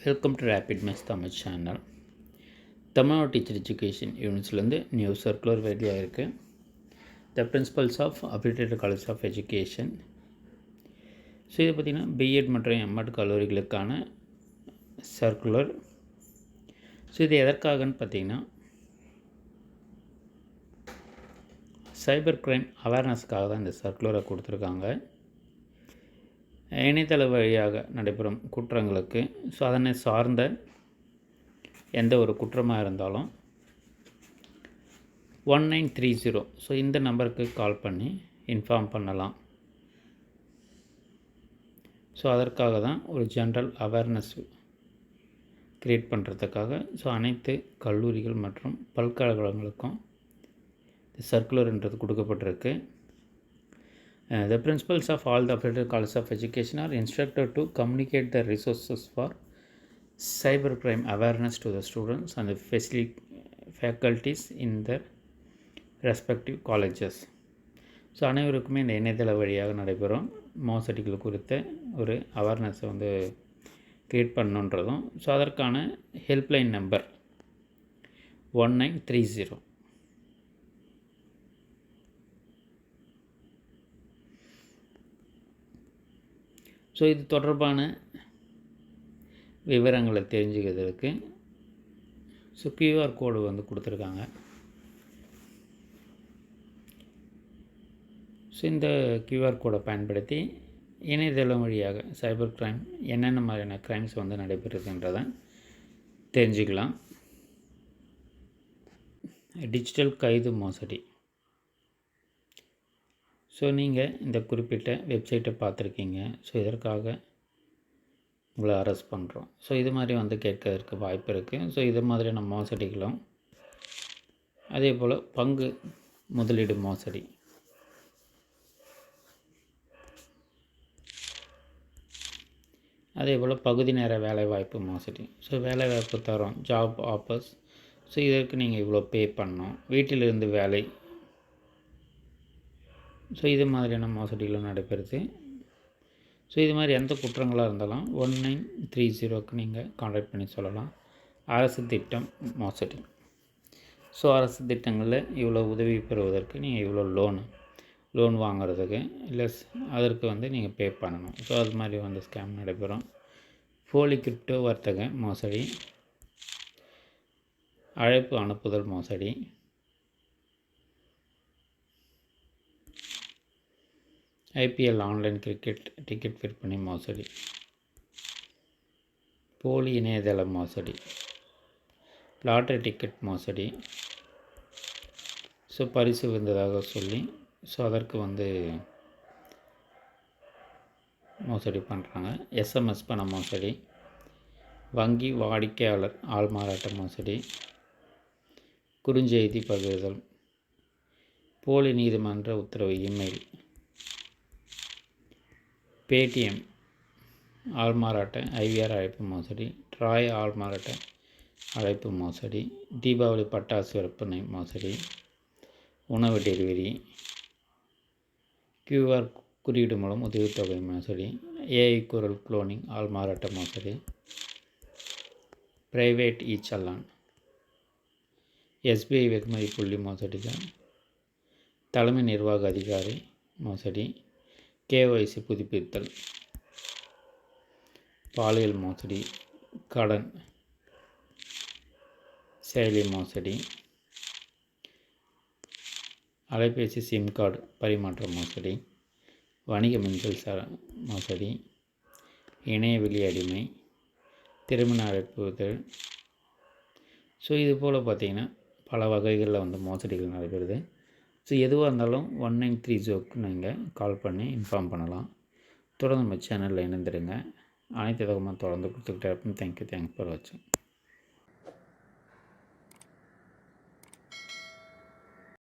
Welcome to rapid maths Tamil channel. Tamil Nadu teacher education யூனிட்ஸ்லேருந்து new circular வெளியாக இருக்குது. The principals of affiliated college of education. So இது பார்த்திங்கன்னா BEd மற்றும் எம்எட் கல்லூரிகளுக்கான சர்க்குலர். ஸோ இது எதற்காகன்னு பார்த்திங்கன்னா சைபர் கிரைம் அவேர்னஸ்க்காக தான் இந்த சர்க்குலரை கொடுத்துருக்காங்க. இணையதள வழியாக நடைபெறும் குற்றங்களுக்கு, ஸோ அதனை சார்ந்த எந்த ஒரு குற்றமாக இருந்தாலும் 1930, ஸோ இந்த நம்பருக்கு கால் பண்ணி இன்ஃபார்ம் பண்ணலாம். ஸோ அதற்காக தான் ஒரு ஜென்ரல் அவேர்னஸ் க்ரியேட் பண்ணுறதுக்காக ஸோ அனைத்து கல்லூரிகள் மற்றும் பல்கலைக்கழகங்களுக்கும் இந்த சர்க்குலர்ன்றது கொடுக்கப்பட்டிருக்கு. The principals of all the affiliated colleges of education are instructed to communicate the resources for cybercrime awareness to the students and the faculties in their respective colleges. So அனைவருக்குமே இந்த இணையதள வழியாக நடைபெறும் மோசடிகள் குறித்த ஒரு அவேர்னஸை க்ரியேட் பண்ணணுன்றதும், ஸோ அதற்கான helpline number 1930. So இது தொடர்பான விவரங்களை தெரிஞ்சுக்கிறதுக்கு ஸோ கியூஆர் கோடு கொடுத்துருக்காங்க. ஸோ இந்த கியூஆர் கோடை பயன்படுத்தி இணையதளம் வழியாக சைபர் கிரைம் என்னென்ன மாதிரியான கிரைம்ஸ் நடைபெறுதுன்றதை தெரிஞ்சுக்கலாம். டிஜிட்டல் கைது மோசடி. ஸோ நீங்கள் இந்த குறிப்பிட்ட வெப்சைட்டை பார்த்துருக்கீங்க, ஸோ இதற்காக உங்களை அரெஸ்ட் பண்ணுறோம். ஸோ இது மாதிரி கேட்கறதுக்கு வாய்ப்பு இருக்குது. ஸோ இது மாதிரியான மோசடிகளும், அதே போல் பங்கு முதலீடு மோசடி, அதே போல் பகுதி நேர வேலைவாய்ப்பு மோசடி. ஸோ வேலைவாய்ப்பு தரோம், ஜாப் ஆஃபர்ஸ். ஸோ இதற்கு நீங்கள் இவ்வளோ பே பண்ணணும், வீட்டிலிருந்து வேலை. ஸோ இது மாதிரியான மோசடிகளும் நடைபெறுது. ஸோ இது மாதிரி எந்த குற்றங்களாக இருந்தாலும் 1930க்கு நீங்கள் கான்டாக்ட் பண்ணி சொல்லலாம். அரசு திட்டம் மோசடி. ஸோ அரசு திட்டங்களில் இவ்வளோ உதவி பெறுவதற்கு நீங்கள் இவ்வளோ லோன் வாங்குறதுக்கு இல்லை அதற்கு நீங்கள் பே பண்ணணும். ஸோ அது மாதிரி ஸ்கேம் நடைபெறும். போலி கிரிப்டோ வர்த்தக மோசடி, அழைப்பு அனுப்புதல் மோசடி, ஐபிஎல் ஆன்லைன் கிரிக்கெட் டிக்கெட் விற்பனை மோசடி, போலி இணையதள மோசடி, லாட்டரி டிக்கெட் மோசடி. ஸோ பரிசு வந்ததாக சொல்லி ஸோ அதற்கு மோசடி பண்ணுறாங்க. எஸ்எம்எஸ் பண மோசடி, வங்கி வாடிக்கையாளர் ஆள்மாறாட்ட மோசடி, குறுஞ்செய்தி பகிர்தல், போலி நீதிமன்ற உத்தரவு இமெயில், பேடிஎம் ஆள்மாறாட்ட ஐவிஆர் அழைப்பு மோசடி, ட்ராய் ஆள்மாறாட்ட அழைப்பு மோசடி, தீபாவளி பட்டாசு விற்பனை மோசடி, உணவு டெலிவரி, கியூஆர் குறியீடு மூலம் உதவித்தொகை மோசடி, ஏஐ குரல் குளோனிங் ஆள்மாறாட்ட மோசடி, பிரைவேட் ஈச்சல்லான், எஸ்பிஐ வெகுமதி புள்ளி மோசடிகள், தலைமை நிர்வாக அதிகாரி மோசடி, கேஒய்சி புதுப்பித்தல், பாலியல் மோசடி, கடன் செயலி மோசடி, அலைபேசி சிம் கார்டு பரிமாற்ற மோசடி, வணிக மின்சார மோசடி, இணையவெளி அடிமை, திருமண அழைப்புதல். ஸோ இது போல் பார்த்திங்கன்னா பல வகைகளில் மோசடிகள் நடைபெறுது. ஸோ எதுவாக இருந்தாலும் 1930க்கு நீங்கள் கால் பண்ணி இன்ஃபார்ம் பண்ணலாம். தொடர்ந்து நம்ம சேனலில் இணைந்துடுங்க. அனைத்து தகவலும் தொடர்ந்து கொடுத்துக்கிட்டே இருப்போம். தேங்க்யூ ஃபார் வாட்சிங்.